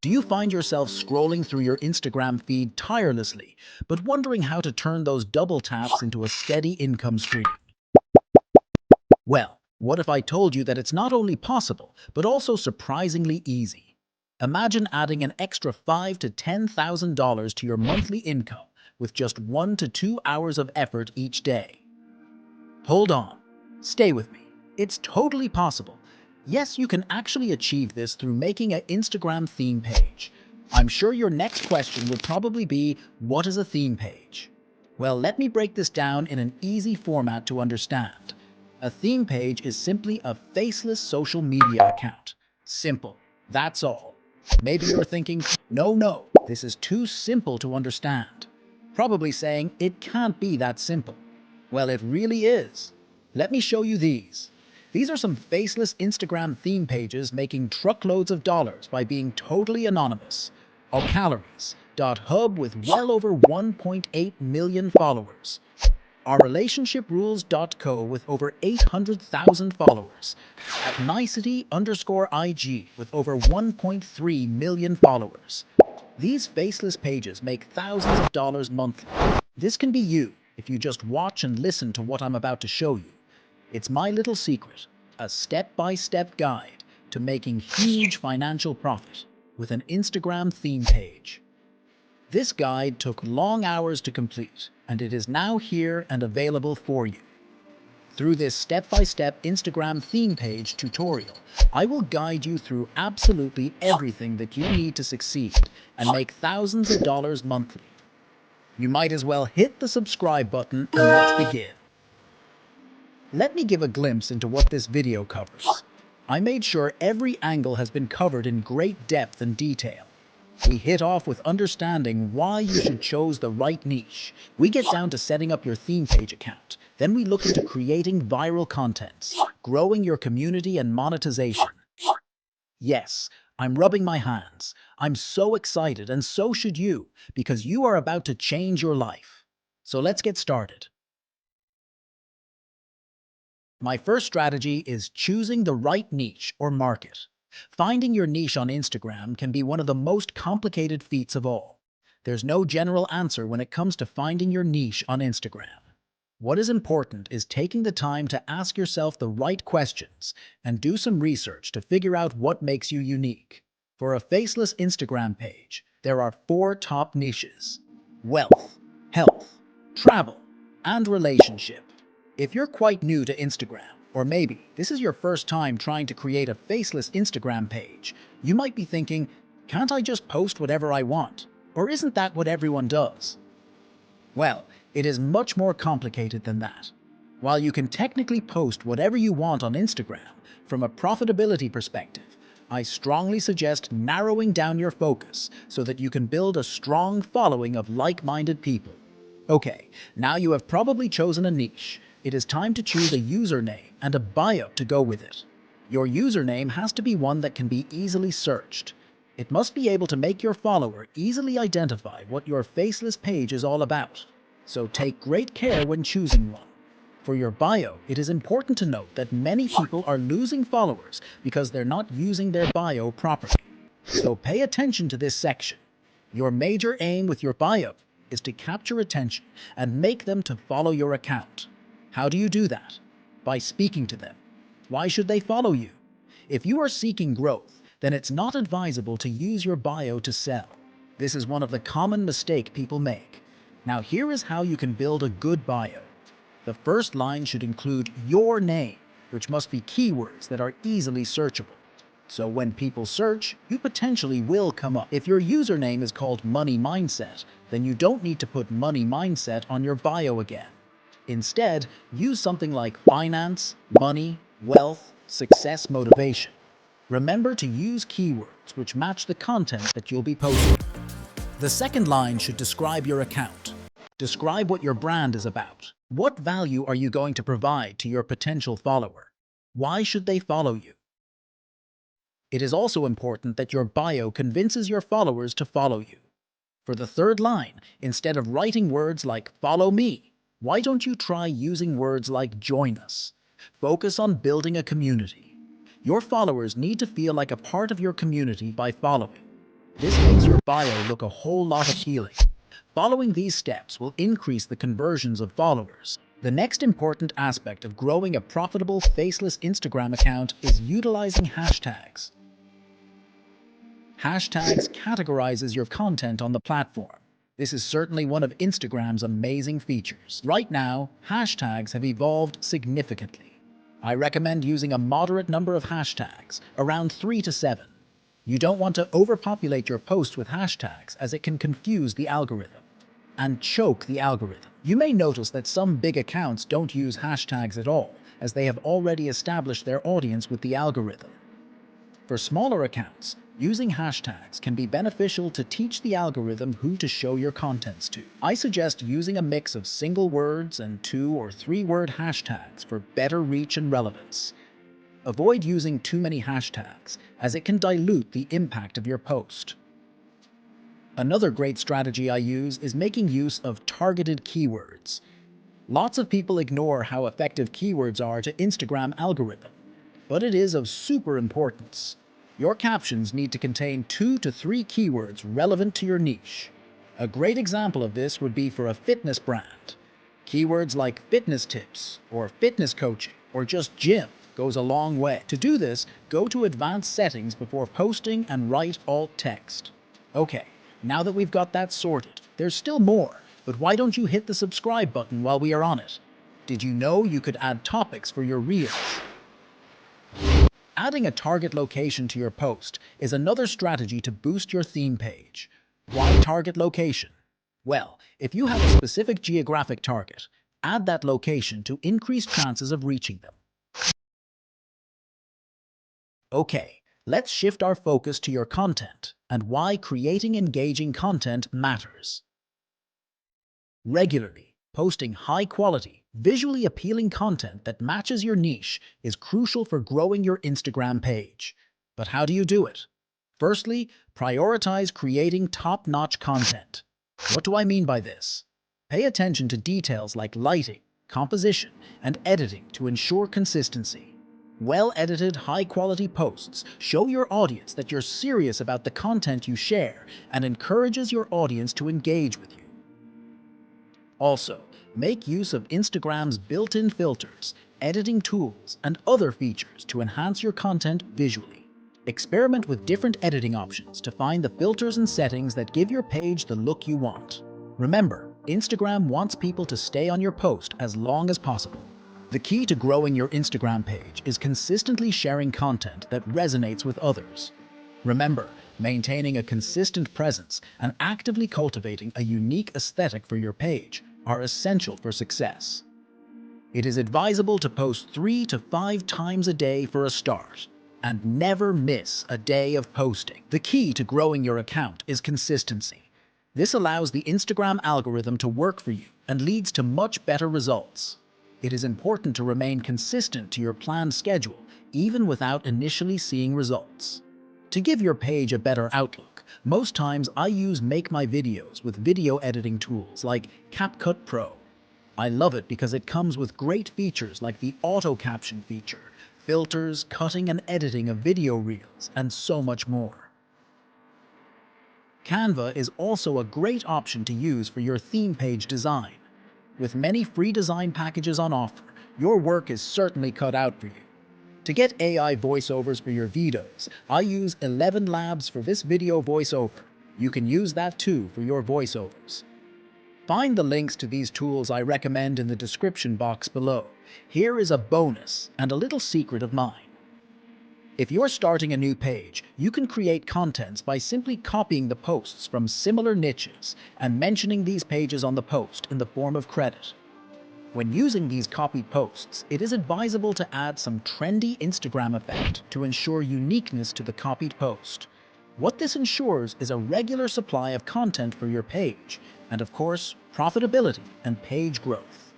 Do you find yourself scrolling through your Instagram feed tirelessly, but wondering how to turn those double taps into a steady income stream? Well, what if I told you that it's not only possible, but also surprisingly easy? Imagine adding an extra $5,000 to $10,000 to your monthly income with just 1 to 2 hours of effort each day. Hold on. Stay with me. It's totally possible. Yes, you can actually achieve this through making an Instagram theme page. I'm sure your next question would probably be, what is a theme page? Well, let me break this down in an easy format to understand. A theme page is simply a faceless social media account. Simple. That's all. Maybe you're thinking, no, this is too simple to understand. Probably saying, it can't be that simple. Well, it really is. Let me show you these. These are some faceless Instagram theme pages making truckloads of dollars by being totally anonymous. Calories.hub with well over 1.8 million followers. Ourrelationshiprules.co with over 800,000 followers. At nicety_IG with over 1.3 million followers. These faceless pages make thousands of dollars monthly. This can be you if you just watch and listen to what I'm about to show you. It's my little secret, a step-by-step guide to making huge financial profit with an Instagram theme page. This guide took long hours to complete, and it is now here and available for you. Through this step-by-step Instagram theme page tutorial, I will guide you through absolutely everything that you need to succeed and make thousands of dollars monthly. You might as well hit the subscribe button and let's begin. Let me give a glimpse into what this video covers. I made sure every angle has been covered in great depth and detail. We hit off with understanding why you should choose the right niche. We get down to setting up your theme page account. Then we look into creating viral contents, growing your community and monetization. Yes, I'm rubbing my hands. I'm so excited, and so should you, because you are about to change your life. So let's get started. My first strategy is choosing the right niche or market. Finding your niche on Instagram can be one of the most complicated feats of all. There's no general answer when it comes to finding your niche on Instagram. What is important is taking the time to ask yourself the right questions and do some research to figure out what makes you unique. For a faceless Instagram page, there are 4 top niches: wealth, health, travel, and relationship. If you're quite new to Instagram, or maybe this is your first time trying to create a faceless Instagram page, you might be thinking, can't I just post whatever I want? Or isn't that what everyone does? Well, it is much more complicated than that. While you can technically post whatever you want on Instagram, from a profitability perspective, I strongly suggest narrowing down your focus so that you can build a strong following of like-minded people. Okay, now you have probably chosen a niche. It is time to choose a username and a bio to go with it. Your username has to be one that can be easily searched. It must be able to make your follower easily identify what your faceless page is all about. So take great care when choosing one. For your bio, it is important to note that many people are losing followers because they're not using their bio properly. So pay attention to this section. Your major aim with your bio is to capture attention and make them to follow your account. How do you do that? By speaking to them. Why should they follow you? If you are seeking growth, then it's not advisable to use your bio to sell. This is one of the common mistakes people make. Now here is how you can build a good bio. The first line should include your name, which must be keywords that are easily searchable. So when people search, you potentially will come up. If your username is called Money Mindset, then you don't need to put Money Mindset on your bio again. Instead, use something like finance, money, wealth, success, motivation. Remember to use keywords which match the content that you'll be posting. The second line should describe your account. Describe what your brand is about. What value are you going to provide to your potential follower? Why should they follow you? It is also important that your bio convinces your followers to follow you. For the third line, instead of writing words like "follow me," why don't you try using words like "join us"? Focus on building a community. Your followers need to feel like a part of your community by following. This makes your bio look a whole lot appealing. Following these steps will increase the conversions of followers. The next important aspect of growing a profitable faceless Instagram account is utilizing hashtags. Hashtags categorizes your content on the platform. This is certainly one of Instagram's amazing features. Right now, hashtags have evolved significantly. I recommend using a moderate number of hashtags, around 3 to 7. You don't want to overpopulate your posts with hashtags as it can confuse the algorithm and choke the algorithm. You may notice that some big accounts don't use hashtags at all, as they have already established their audience with the algorithm. For smaller accounts, using hashtags can be beneficial to teach the algorithm who to show your contents to. I suggest using a mix of single words and 2 or 3 word hashtags for better reach and relevance. Avoid using too many hashtags, as it can dilute the impact of your post. Another great strategy I use is making use of targeted keywords. Lots of people ignore how effective keywords are to Instagram algorithm, but it is of super importance. Your captions need to contain 2 to 3 keywords relevant to your niche. A great example of this would be for a fitness brand. Keywords like fitness tips, or fitness coaching, or just gym goes a long way. To do this, go to advanced settings before posting and write alt text. Okay, now that we've got that sorted, there's still more, but why don't you hit the subscribe button while we are on it? Did you know you could add topics for your reels? Adding a target location to your post is another strategy to boost your theme page. Why target location? Well, if you have a specific geographic target, add that location to increase chances of reaching them. Okay, let's shift our focus to your content and why creating engaging content matters. Regularly posting high-quality, visually appealing content that matches your niche is crucial for growing your Instagram page. But how do you do it? Firstly, prioritize creating top-notch content. What do I mean by this? Pay attention to details like lighting, composition, and editing to ensure consistency. Well-edited, high-quality posts show your audience that you're serious about the content you share and encourages your audience to engage with you. Also, make use of Instagram's built-in filters, editing tools, and other features to enhance your content visually. Experiment with different editing options to find the filters and settings that give your page the look you want. Remember, Instagram wants people to stay on your post as long as possible. The key to growing your Instagram page is consistently sharing content that resonates with others. Remember, maintaining a consistent presence and actively cultivating a unique aesthetic for your page are essential for success. It is advisable to post 3 to 5 times a day for a start, and never miss a day of posting. The key to growing your account is consistency. This allows the Instagram algorithm to work for you and leads to much better results. It is important to remain consistent to your planned schedule, even without initially seeing results. To give your page a better outlook, most times I use Make My Videos with video editing tools like Capcutpro. I love it because it comes with great features like the auto caption feature, filters, cutting and editing of video reels, and so much more. Canva is also a great option to use for your theme page design. With many free design packages on offer, your work is certainly cut out for you. To get AI voiceovers for your videos, I use ElevenLabs for this video voiceover. You can use that too for your voiceovers. Find the links to these tools I recommend in the description box below. Here is a bonus and a little secret of mine. If you're starting a new page, you can create contents by simply copying the posts from similar niches and mentioning these pages on the post in the form of credit. When using these copied posts, it is advisable to add some trendy Instagram effect to ensure uniqueness to the copied post. What this ensures is a regular supply of content for your page, and of course, profitability and page growth.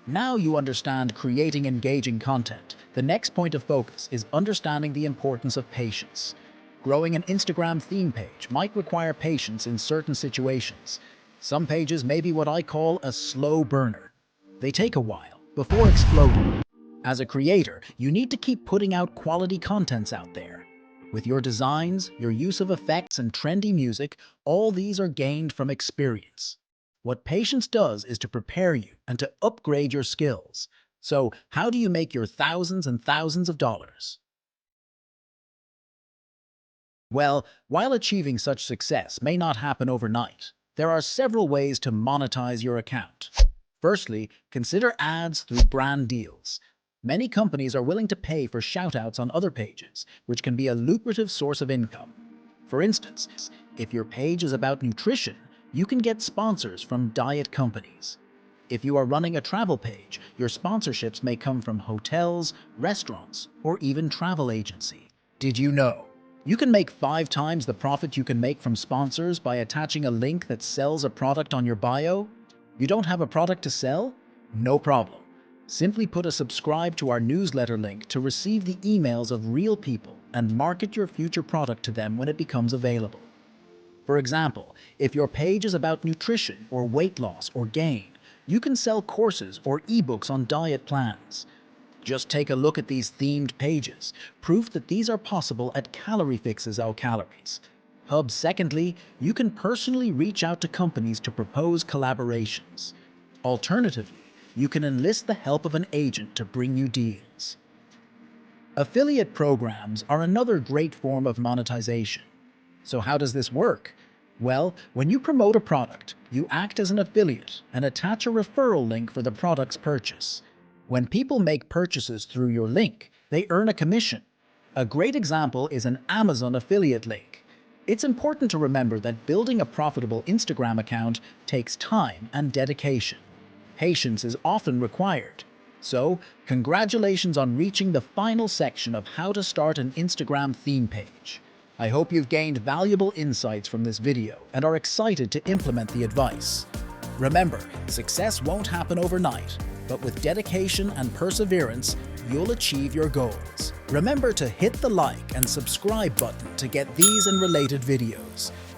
Now you understand creating engaging content. The next point of focus is understanding the importance of patience. Growing an Instagram theme page might require patience in certain situations. Some pages may be what I call a slow burner. They take a while before exploding. As a creator, you need to keep putting out quality contents out there. With your designs, your use of effects and trendy music, all these are gained from experience. What patience does is to prepare you and to upgrade your skills. So, how do you make your thousands and thousands of dollars? Well, while achieving such success may not happen overnight, there are several ways to monetize your account. Firstly, consider ads through brand deals. Many companies are willing to pay for shoutouts on other pages, which can be a lucrative source of income. For instance, if your page is about nutrition, you can get sponsors from diet companies. If you are running a travel page, your sponsorships may come from hotels, restaurants, or even travel agency. Did you know? You can make 5 times the profit you can make from sponsors by attaching a link that sells a product on your bio. You don't have a product to sell? No problem. Simply put a subscribe to our newsletter link to receive the emails of real people and market your future product to them when it becomes available. For example, if your page is about nutrition or weight loss or gain, you can sell courses or ebooks on diet plans. Just take a look at these themed pages, proof that these are possible at Calorie Fix's Our Calories. Hub, secondly, you can personally reach out to companies to propose collaborations. Alternatively, you can enlist the help of an agent to bring you deals. Affiliate programs are another great form of monetization. So how does this work? Well, when you promote a product, you act as an affiliate and attach a referral link for the product's purchase. When people make purchases through your link, they earn a commission. A great example is an Amazon affiliate link. It's important to remember that building a profitable Instagram account takes time and dedication. Patience is often required. So, congratulations on reaching the final section of how to start an Instagram theme page. I hope you've gained valuable insights from this video and are excited to implement the advice. Remember, success won't happen overnight, but with dedication and perseverance, you'll achieve your goals. Remember to hit the like and subscribe button to get these and related videos.